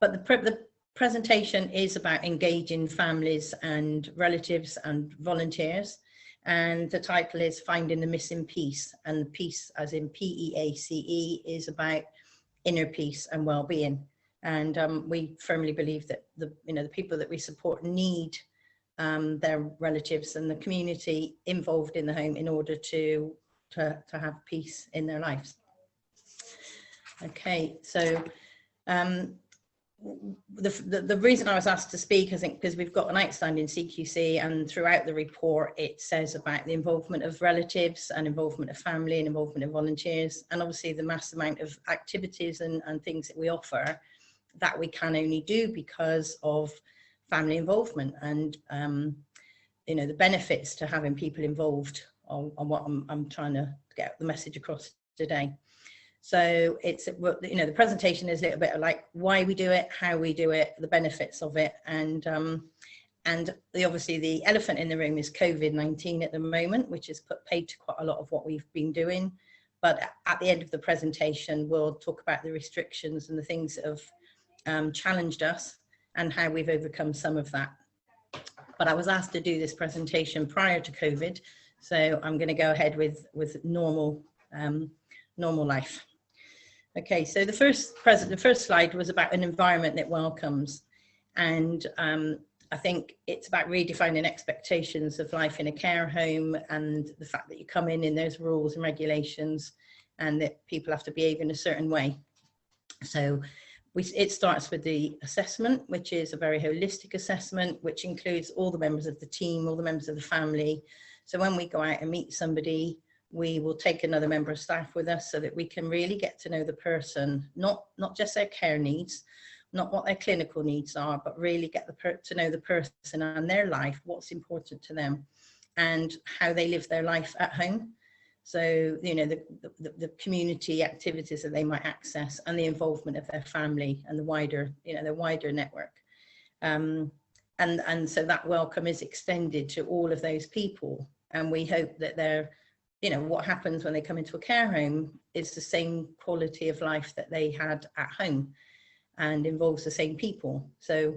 But the presentation is about engaging families and relatives and volunteers. And the title is Finding the Missing Piece. And peace, as in PEACE, is about inner peace and well-being. And we firmly believe that the people that we support need their relatives and the community involved in the home in order to have peace in their lives. Okay, so the reason I was asked to speak, I think, because we've got an outstanding CQC, and throughout the report it says about the involvement of relatives and involvement of family and involvement of volunteers, and obviously the mass amount of activities and things that we offer that we can only do because of family involvement, and the benefits to having people involved on what I'm trying to get the message across today. So it's, the presentation is a little bit like why we do it, how we do it, the benefits of it, and obviously the elephant in the room is COVID-19 at the moment, which has put paid to quite a lot of what we've been doing. But at the end of the presentation, we'll talk about the restrictions and the things that have challenged us and how we've overcome some of that. But I was asked to do this presentation prior to COVID, so I'm going to go ahead with normal life. Okay, so the first slide was about an environment that welcomes, and I think it's about redefining expectations of life in a care home, and the fact that you come in and there's rules and regulations, and that people have to behave in a certain way. So it starts with the assessment, which is a very holistic assessment, which includes all the members of the team, all the members of the family. So when we go out and meet somebody, we will take another member of staff with us so that we can really get to know the person, not just their care needs, not what their clinical needs are, but really get to know the person and their life, what's important to them, and how they live their life at home. So, the community activities that they might access, and the involvement of their family and the wider, the wider network. And so that welcome is extended to all of those people. And we hope that they're, what happens when they come into a care home is the same quality of life that they had at home and involves the same people. So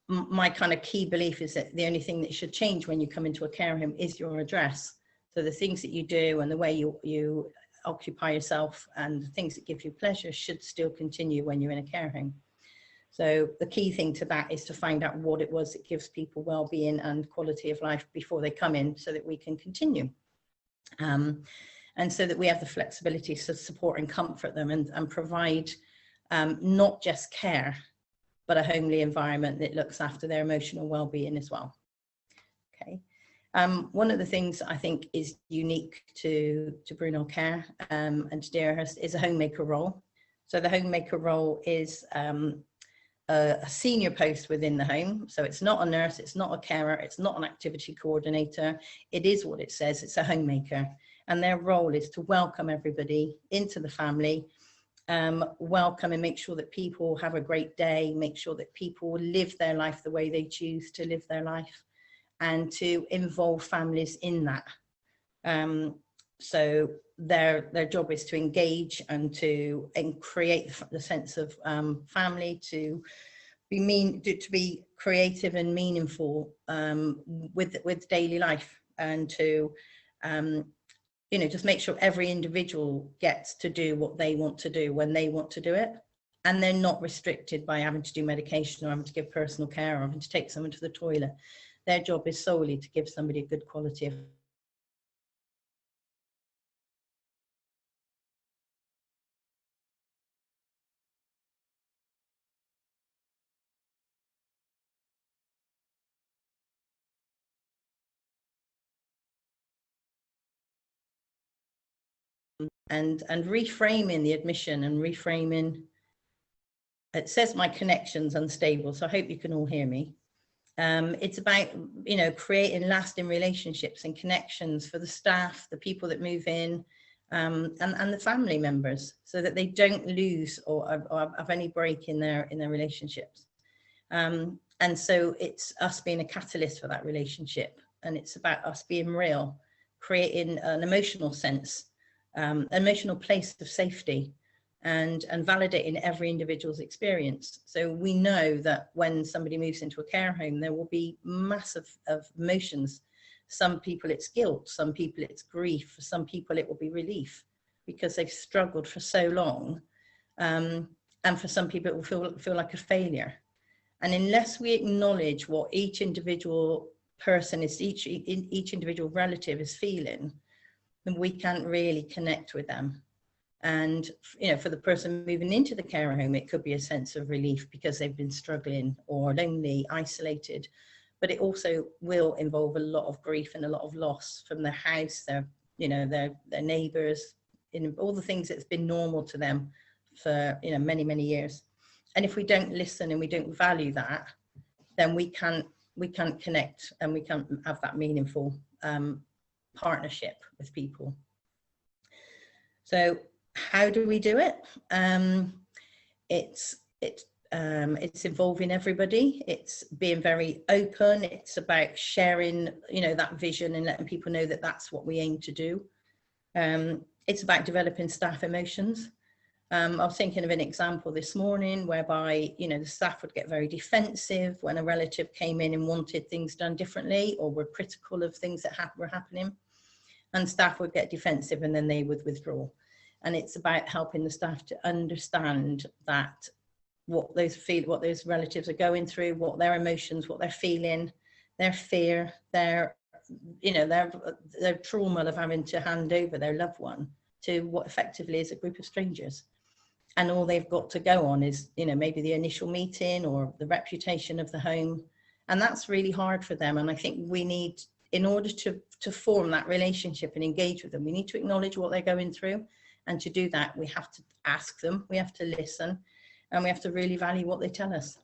my kind of key belief is that the only thing that should change when you come into a care home is your address. So the things that you do and the way you occupy yourself and the things that give you pleasure should still continue when you're in a care home. So the key thing to that is to find out what it was that gives people well-being and quality of life before they come in, so that we can continue. And so that we have the flexibility to support and comfort them and provide not just care, but a homely environment that looks after their emotional well-being as well. Okay. One of the things I think is unique to Brunel Care and to Deerhurst is a homemaker role. So the homemaker role is a senior post within the home. So it's not a nurse, it's not a carer, it's not an activity coordinator. It is what it says, it's a homemaker. And their role is to welcome everybody into the family, welcome and make sure that people have a great day, make sure that people live their life the way they choose to live their life, and to involve families in that. So their job is to engage and to create the sense of family, to be creative and meaningful with daily life, and to just make sure every individual gets to do what they want to do when they want to do it, and they're not restricted by having to do medication or having to give personal care or having to take someone to the toilet. Their job is solely to give somebody a good quality of and reframing the admission and reframing. It says my connection's unstable, so I hope you can all hear me. It's about, creating lasting relationships and connections for the staff, the people that move in, and the family members, so that they don't lose or have any break in their relationships. And so it's us being a catalyst for that relationship, and it's about us being real, creating an emotional sense, emotional place of safety, and validating every individual's experience. So we know that when somebody moves into a care home, there will be massive of emotions. Some people it's guilt, some people it's grief, for some people it will be relief because they've struggled for so long. And for some people it will feel like a failure. And unless we acknowledge what each individual person is, each individual relative is feeling, then we can't really connect with them. And, you know, for the person moving into the care home, it could be a sense of relief because they've been struggling or lonely, isolated, but it also will involve a lot of grief and a lot of loss from their house, their, you know, their neighbours, in all the things that's been normal to them for, you know, many, many years. And if we don't listen and we don't value that, then we can't connect and we can't have that meaningful partnership with people. So how do we do it? It's involving everybody. It's being very open. It's about sharing, you know, that vision and letting people know that that's what we aim to do. It's about developing staff emotions. I was thinking of an example this morning whereby, you know, the staff would get very defensive when a relative came in and wanted things done differently or were critical of things that were happening, and staff would get defensive and then they would withdraw. And it's about helping the staff to understand that what those relatives are going through, what their emotions, what they're feeling, their fear, their, you know, their trauma of having to hand over their loved one to what effectively is a group of strangers. And all they've got to go on is, you know, maybe the initial meeting or the reputation of the home. And that's really hard for them. And I think we need, in order to form that relationship and engage with them, we need to acknowledge what they're going through. And to do that, we have to ask them, we have to listen, and we have to really value what they tell us.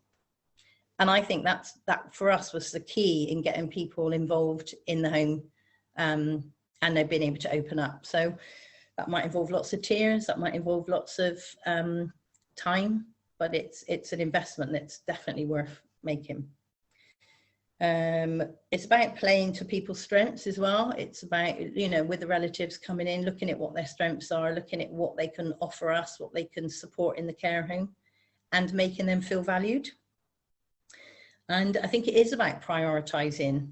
And I think that for us was the key in getting people involved in the home, and they've been able to open up. So that might involve lots of tears, that might involve lots of time, but it's an investment that's definitely worth making. It's about playing to people's strengths as well. It's about, you know, with the relatives coming in, looking at what their strengths are, looking at what they can offer us, what they can support in the care home, and making them feel valued. And I think it is about prioritizing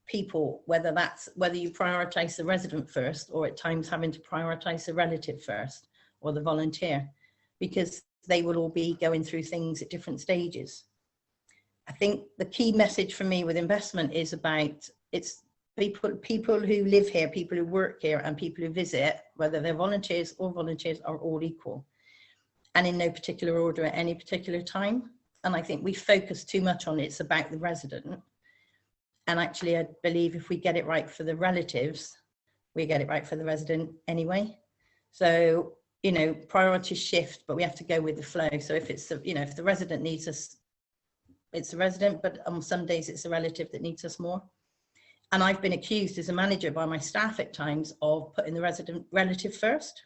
people, whether you prioritize the resident first, or at times having to prioritize the relative first, or the volunteer, because they will all be going through things at different stages. I think the key message for me with investment is about, it's people who live here, people who work here, and people who visit, whether they're volunteers or volunteers, are all equal, and in no particular order at any particular time. And I think we focus too much on it's about the resident. And actually, I believe if we get it right for the relatives, we get it right for the resident anyway. So, you know, priorities shift, but we have to go with the flow. So if it's, you know, if the resident needs us, it's the resident, but on some days it's the relative that needs us more. And I've been accused as a manager by my staff at times of putting the relative first.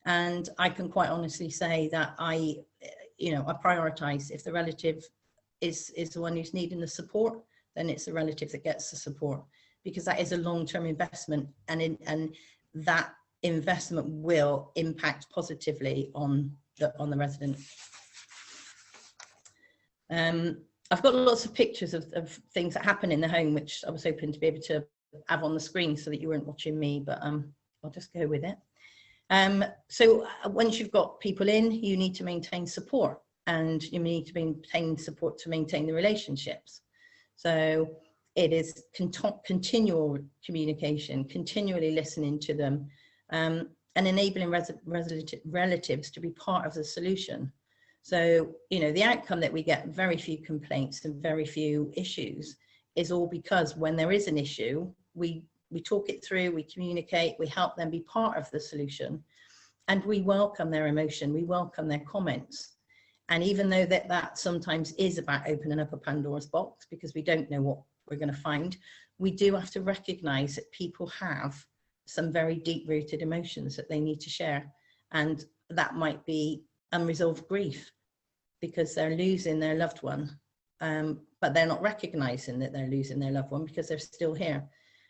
And I can quite honestly say that I prioritize. If the relative is the one who's needing the support, then it's the relative that gets the support, because that is a long-term investment, and that investment will impact positively on the resident. I've got lots of pictures of things that happen in the home, which I was hoping to be able to have on the screen so that you weren't watching me, but I'll just go with it. So once you've got people in, you need to maintain support, and you need to maintain support to maintain the relationships. So it is continual communication, continually listening to them, and enabling relatives to be part of the solution. So, you know, the outcome that we get very few complaints and very few issues is all because when there is an issue, we talk it through, we communicate, we help them be part of the solution, and we welcome their emotion, we welcome their comments. And even though that sometimes is about opening up a Pandora's box, because we don't know what we're going to find, we do have to recognize that people have some very deep-rooted emotions that they need to share. And that might be unresolved grief because they're losing their loved one, but they're not recognizing that they're losing their loved one because they're still here.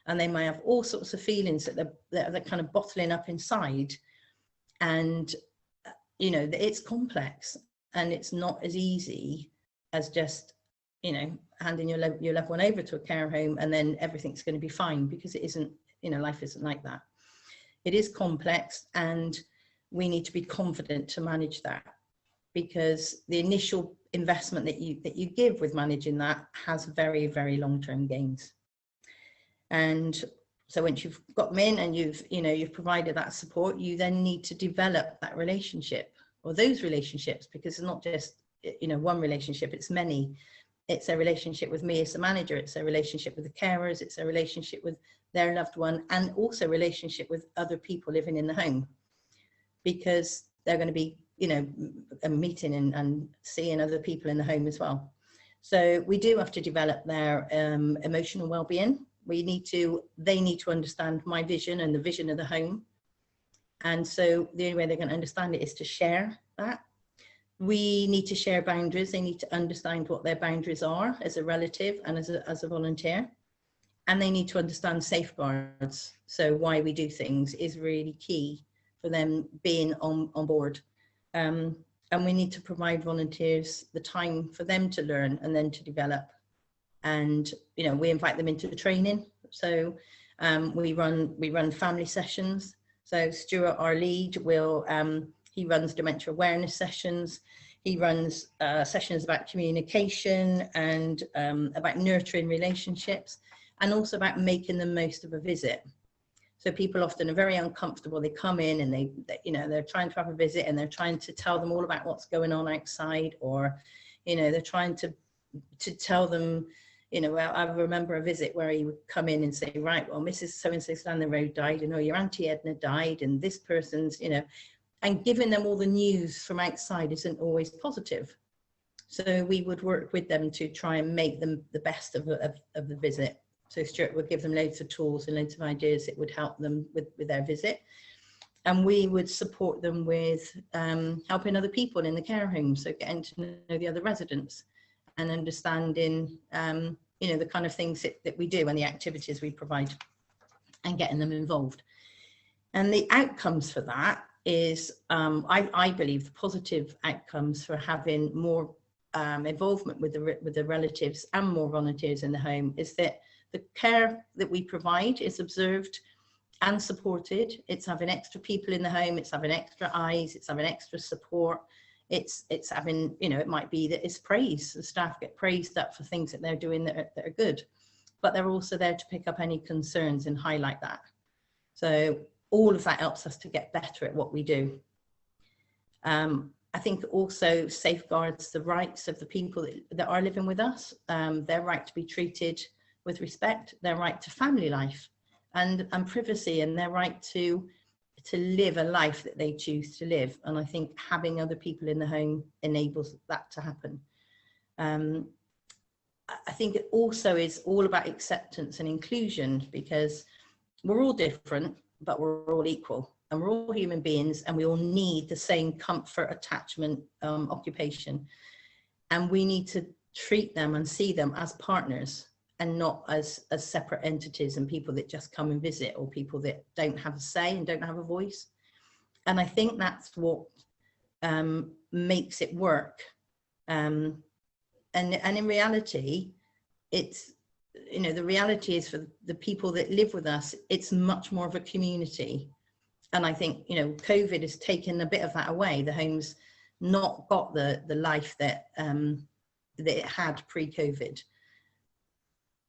And they might have all sorts of feelings that they're kind of bottling up inside. And you know, it's complex, and it's not as easy as just, you know, handing your loved one over to a care home and then everything's going to be fine, because it isn't, you know, life isn't like that. It is complex, and we need to be confident to manage that, because the initial investment that you give with managing that has very, very long-term gains. And so once you've got them in and you've provided that support, you then need to develop that relationship, or those relationships, because it's not just, you know, one relationship, it's many. It's a relationship with me as a manager, it's a relationship with the carers, it's a relationship with their loved one, and also a relationship with other people living in the home, because they're going to be, you know, meeting and seeing other people in the home as well. So we do have to develop their emotional well-being. They need to understand my vision and the vision of the home. And so the only way they're going to understand it is to share that. We need to share boundaries. They need to understand what their boundaries are as a relative and as a volunteer. And they need to understand safeguards. So why we do things is really key for them being on board. And we need to provide volunteers the time for them to learn and then to develop. And, you know, we invite them into the training. So we run family sessions. So Stuart, our lead, he runs dementia awareness sessions. He runs sessions about communication and about nurturing relationships, and also about making the most of a visit. So people often are very uncomfortable. They come in and they're trying to have a visit, and they're trying to tell them all about what's going on outside, or, you know, they're trying to tell them, you know, well, I remember a visit where he would come in and say, right, well, Mrs. So-and-so down the road died, and, oh, your Auntie Edna died, and this person's, you know, and giving them all the news from outside isn't always positive. So we would work with them to try and make them the best of the visit. So Stuart would give them loads of tools and loads of ideas that would help them with their visit. And we would support them with helping other people in the care home. So getting to know the other residents and understanding, you know, the kind of things that we do and the activities we provide, and getting them involved. And the outcomes for that is, I believe the positive outcomes for having more involvement with the relatives and more volunteers in the home is that the care that we provide is observed and supported. It's having extra people in the home, it's having extra eyes, it's having extra support, it's having, you know, it might be that it's praise. The staff get praised up for things that they're doing that are good, but they're also there to pick up any concerns and highlight that. So all of that helps us to get better at what we do. I think also safeguards the rights of the people that are living with us, their right to be treated with respect, their right to family life and privacy, and their right to live a life that they choose to live. And I think having other people in the home enables that to happen. I think it also is all about acceptance and inclusion, because we're all different, but we're all equal, and we're all human beings, and we all need the same comfort, attachment, occupation. And we need to treat them and see them as partners, and not as separate entities and people that just come and visit, or people that don't have a say and don't have a voice. And I think that's what makes it work. And in reality, it's, you know, the reality is for the people that live with us, it's much more of a community. And I think, you know, COVID has taken a bit of that away. The home's not got the life that it had pre-COVID.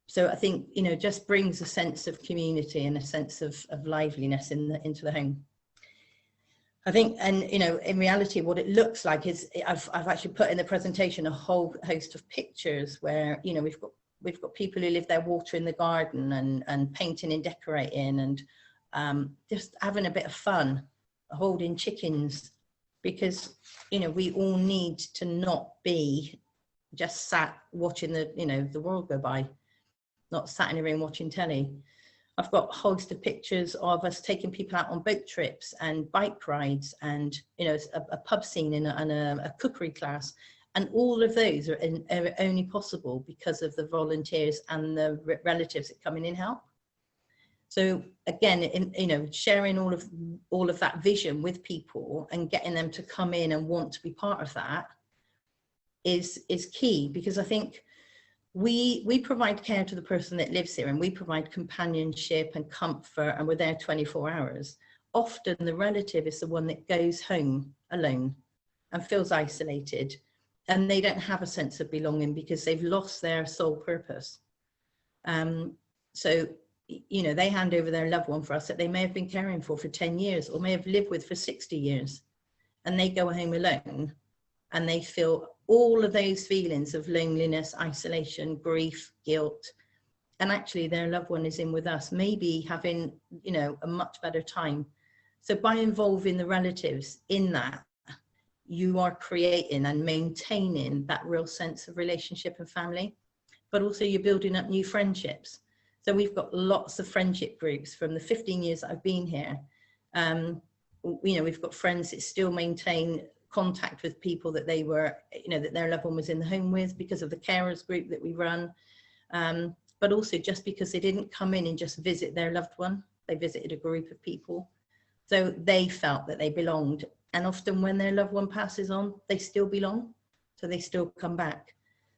So I think, you know, just brings a sense of community and a sense of liveliness into the home. I think, and, you know, in reality, what it looks like is, I've actually put in the presentation a whole host of pictures where, you know, we've got people who live there watering the garden and painting and decorating and just having a bit of fun, holding chickens, because, you know, we all need to not be just sat watching the world go by, not sat in a room watching telly. I've got a host of pictures of us taking people out on boat trips and bike rides, and, you know, a pub scene and a cookery class. And all of those are only possible because of the volunteers and the relatives that come in and help. So again, sharing all of that vision with people and getting them to come in and want to be part of that is key, because I think we provide care to the person that lives here, and we provide companionship and comfort, and we're there 24 hours. Often the relative is the one that goes home alone and feels isolated, and they don't have a sense of belonging because they've lost their sole purpose. So, they hand over their loved one for us that they may have been caring for 10 years or may have lived with for 60 years, and they go home alone and they feel all of those feelings of loneliness, isolation, grief, guilt, and actually their loved one is in with us, maybe having, a much better time. So by involving the relatives in that, you are creating and maintaining that real sense of relationship and family, but also you're building up new friendships. So we've got lots of friendship groups from the 15 years that I've been here. We've got friends that still maintain contact with people that they were, that their loved one was in the home with, because of the carers group that we run. But also just because they didn't come in and just visit their loved one, they visited a group of people. So they felt that they belonged. And often when their loved one passes on, they still belong. So they still come back.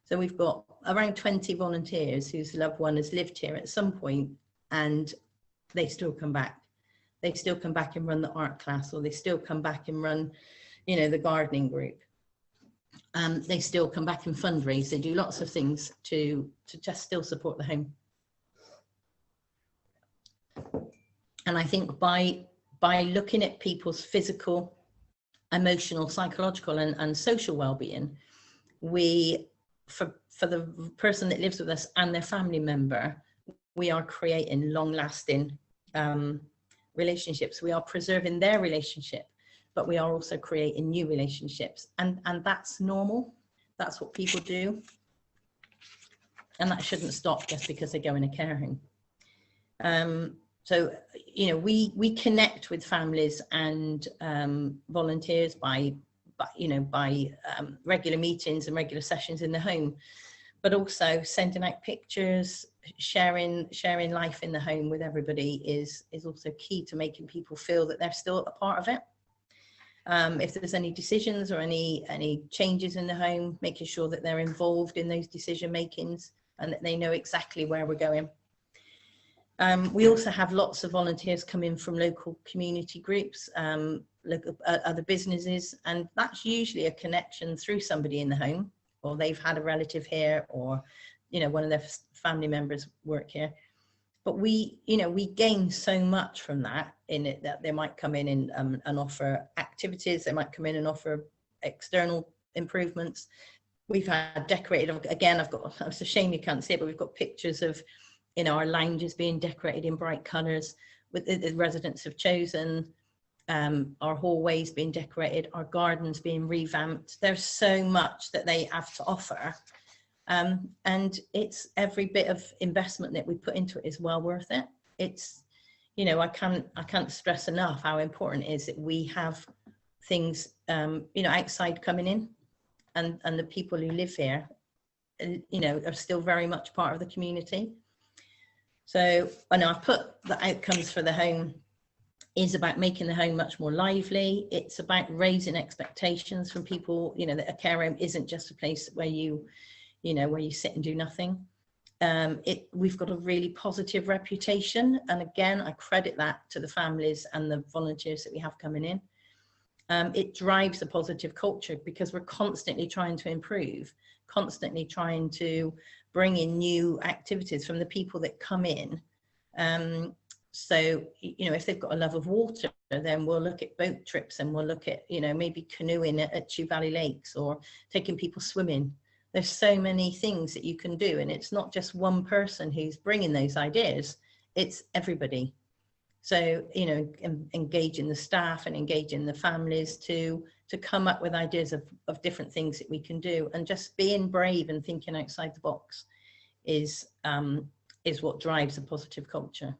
So we've got around 20 volunteers whose loved one has lived here at some point, and they still come back. They still come back and run the art class, or they still come back and run, the gardening group. They still come back and fundraise. They do lots of things to just still support the home. And I think by looking at people's physical, emotional, psychological and social well-being, for the person that lives with us and their family member, we are creating long-lasting relationships. We are preserving their relationship, but we are also creating new relationships, and that's normal. That's what people do, and that shouldn't stop just because they go in a care home. So we connect with families and volunteers by regular meetings and regular sessions in the home, but also sending out pictures, sharing life in the home with everybody is also key to making people feel that they're still a part of it. If there's any decisions or any changes in the home, making sure that they're involved in those decision makings and that they know exactly where we're going. We also have lots of volunteers come in from local community groups, other businesses, and that's usually a connection through somebody in the home, or they've had a relative here, or one of their family members work here. But we gain so much from that, in it that they might come in and offer activities, they might come in and offer external improvements. We've had decorated, again, it's a shame you can't see it, but we've got pictures of our lounges being decorated in bright colours, with the residents have chosen, our hallways being decorated, our gardens being revamped. There's so much that they have to offer, and it's every bit of investment that we put into it is well worth it. It's, I can't stress enough how important it is that we have things, outside coming in, and the people who live here, are still very much part of the community. So I know I've put the outcomes for the home is about making the home much more lively. It's about raising expectations from people, that a care home isn't just a place where you sit and do nothing. We've got a really positive reputation. And again, I credit that to the families and the volunteers that we have coming in. It drives a positive culture because we're constantly trying to improve, constantly trying to bring in new activities from the people that come in. So, if they've got a love of water, then we'll look at boat trips, and we'll look at, maybe canoeing at Chew Valley Lakes, or taking people swimming. There's so many things that you can do, and it's not just one person who's bringing those ideas, it's everybody. So, engaging the staff and engaging the families to come up with ideas of different things that we can do, and just being brave and thinking outside the box is what drives a positive culture.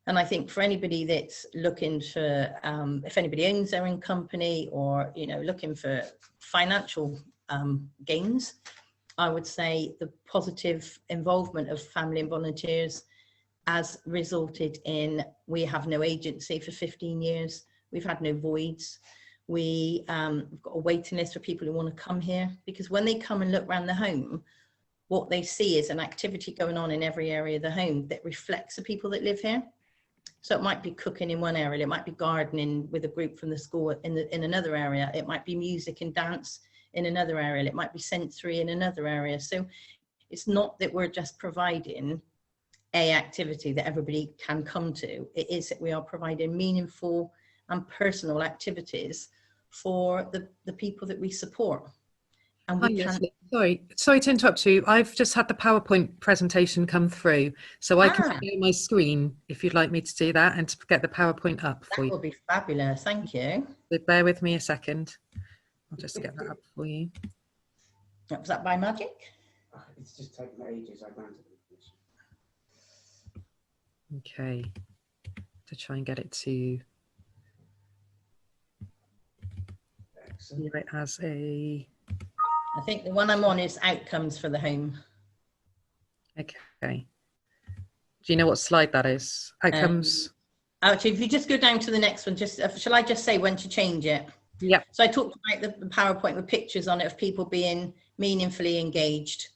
And I think for anybody that's looking for, if anybody owns their own company, or, looking for financial gains, I would say the positive involvement of family and volunteers has resulted in, we have no agency for 15 years. We've had no voids. We've got a waiting list for people who want to come here, because when they come and look around the home, what they see is an activity going on in every area of the home that reflects the people that live here. So it might be cooking in one area, it might be gardening with a group from the school in another area, it might be music and dance in another area, it might be sensory in another area. So it's not that we're just providing a activity that everybody can come to. It is that we are providing meaningful and personal activities for the people that we support. And we Hi, Lesley. Sorry to interrupt you. I've just had the PowerPoint presentation come through, so I can share my screen if you'd like me to do that and to get the PowerPoint up for you. That would be fabulous. Thank you. So bear with me a second. I'll just get that up for you. Was that by magic? It's just taken ages. I granted it. Okay, to try and get it to right as a. I think the one I'm on is outcomes for the home. Okay. Do you know what slide that is? Outcomes. Actually, if you just go down to the next one, just shall I just say when to change it? Yeah. So I talked about the PowerPoint with pictures on it of people being meaningfully engaged.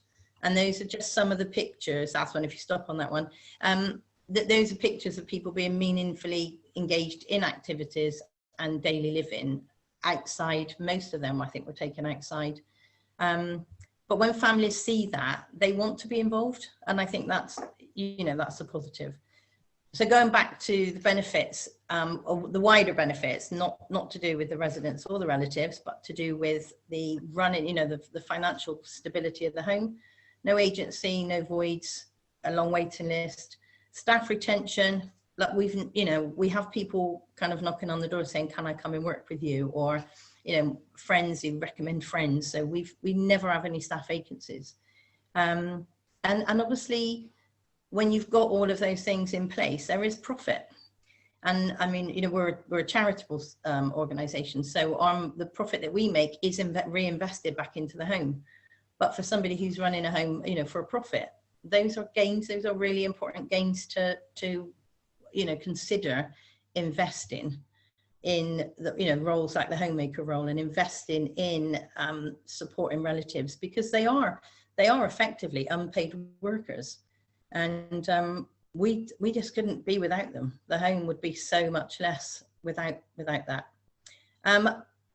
And those are just some of the pictures. That's one, if you stop on that one. Those are pictures of people being meaningfully engaged in activities and daily living outside. Most of them, I think, were taken outside. But when families see that, they want to be involved. And I think that's, that's a positive. So going back to the benefits, or the wider benefits, not to do with the residents or the relatives, but to do with the running, the financial stability of the home. No agency, no voids, a long waiting list, staff retention. Like we have people kind of knocking on the door saying, can I come and work with you? Or, friends who recommend friends. So we never have any staff vacancies. And obviously, when you've got all of those things in place, there is profit. And I mean, we're a charitable organisation. So the profit that we make is reinvested back into the home. But for somebody who's running a home, for a profit, those are gains. Those are really important gains to consider investing in the, roles like the homemaker role, and investing in supporting relatives, because they are effectively unpaid workers. And we just couldn't be without them. The home would be so much less without that. And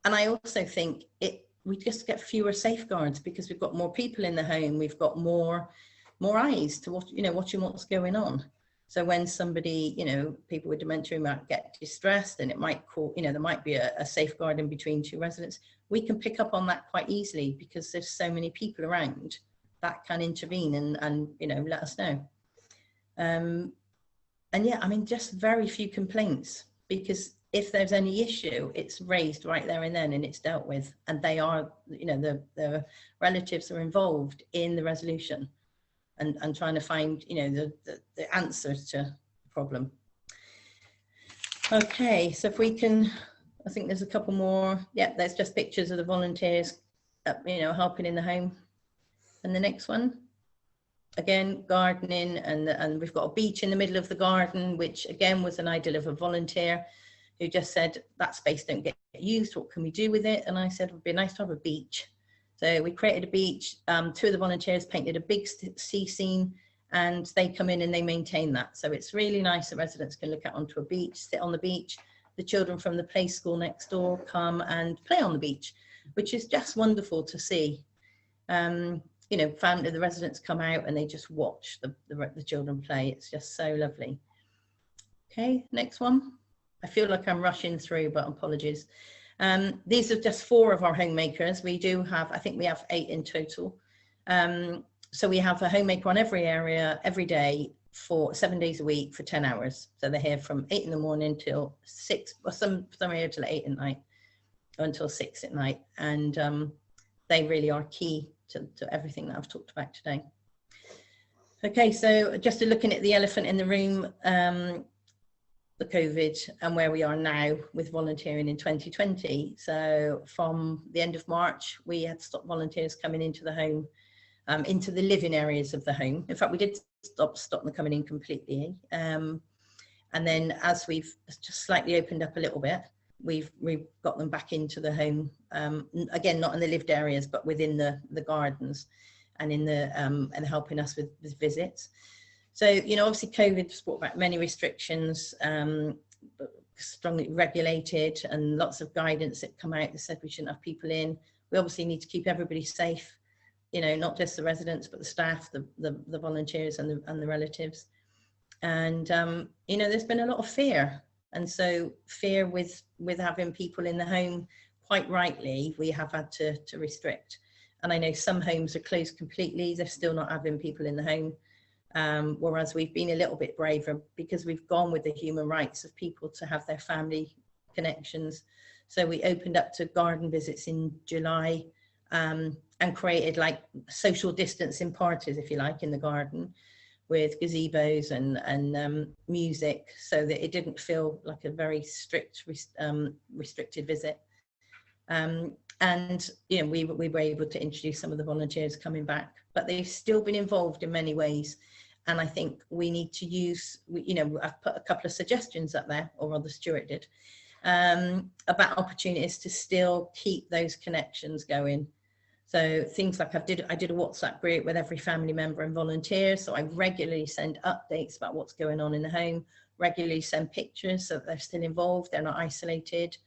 I also think we just get fewer safeguards because we've got more people in the home. We've got more eyes to watching what's going on. So when somebody, people with dementia might get distressed, and it might call, there might be a safeguard in between two residents, we can pick up on that quite easily because there's so many people around that can intervene and let us know. And yeah, I mean, just very few complaints, because if there's any issue, it's raised right there and then, and it's dealt with, and they are, the relatives are involved in the resolution and trying to find, the answers to the problem. Okay, so if we can, I think there's a couple more. Yeah, there's just pictures of the volunteers, helping in the home. And the next one, again, gardening, and we've got a beach in the middle of the garden, which again was an idea of a volunteer who just said, that space don't get used, what can we do with it? And I said, it would be nice to have a beach. So we created a beach. Two of the volunteers painted a big sea scene, and they come in and they maintain that. So it's really nice that residents can look out onto a beach, sit on the beach. The children from the play school next door come and play on the beach, which is just wonderful to see. The residents come out and they just watch the children play. It's just so lovely. Okay, next one. I feel like I'm rushing through, but apologies. These are just 4 of our homemakers. We do have, I think we have 8 in total. So we have a homemaker on every area, every day, for 7 days a week for 10 hours. So they're here from 8 in the morning till 6, or some are here till 8 at night, or until 6 at night. And they really are key to everything that I've talked about today. Okay, so just looking at the elephant in the room, the COVID and where we are now with volunteering in 2020. So from the end of March, we had stopped volunteers coming into the home. into the living areas of the home. In fact, we did stop them coming in completely. And then as we've just slightly opened up a little bit, we've got them back into the home, again, not in the lived areas, but within the gardens and in the and helping us with visits. So, you know, obviously COVID's brought back many restrictions, strongly regulated, and lots of guidance that come out that said we shouldn't have people in. We obviously need to keep everybody safe, you know, not just the residents, but the staff, the volunteers and the relatives. And, you know, there's been a lot of fear. And so fear with having people in the home, quite rightly, we have had to restrict. And I know some homes are closed completely. They're still not having people in the home. Whereas we've been a little bit braver because we've gone with the human rights of people to have their family connections. So we opened up to garden visits in July, and created like social distancing parties, if you like, in the garden with gazebos and music, so that it didn't feel like a very strict, restricted visit. And you know, we were able to introduce some of the volunteers coming back, but they've still been involved in many ways. And I think we need to use, you know, I've put a couple of suggestions up there, or rather Stuart did, about opportunities to still keep those connections going. So things like I did a WhatsApp group with every family member and volunteer. So I regularly send updates about what's going on in the home, regularly send pictures so that they're still involved, they're not isolated.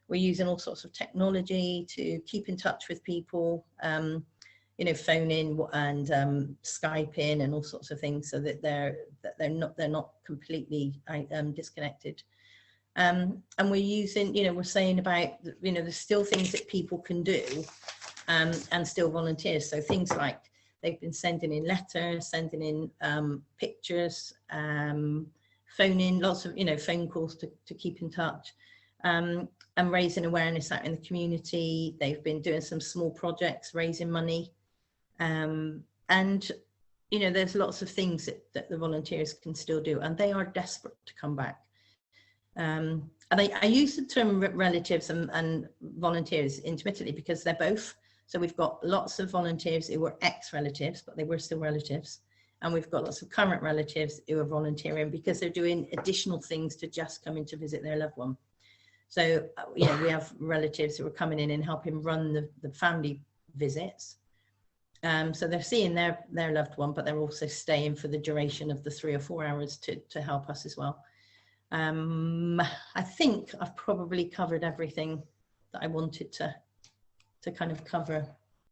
We're using all sorts of technology to keep in touch with people, you know, phone in and Skype in and all sorts of things, so that they're not completely disconnected. And we're using, you know, we're saying about, you know, there's still things that people can do. And still volunteers. So things like they've been sending in letters, sending in pictures, phoning, lots of, you know, phone calls to keep in touch, and raising awareness out in the community. They've been doing some small projects, raising money. And, you know, there's lots of things that the volunteers can still do, and they are desperate to come back. And I use the term relatives and volunteers intermittently because they're both. So we've got lots of volunteers who were ex-relatives, but they were still relatives. And we've got lots of current relatives who are volunteering because they're doing additional things to just come in to visit their loved one. So, you know, we have relatives who are coming in and helping run the family visits. So they're seeing their loved one, but they're also staying for the duration of the 3 or 4 hours to help us as well. I think I've probably covered everything that I wanted to kind of cover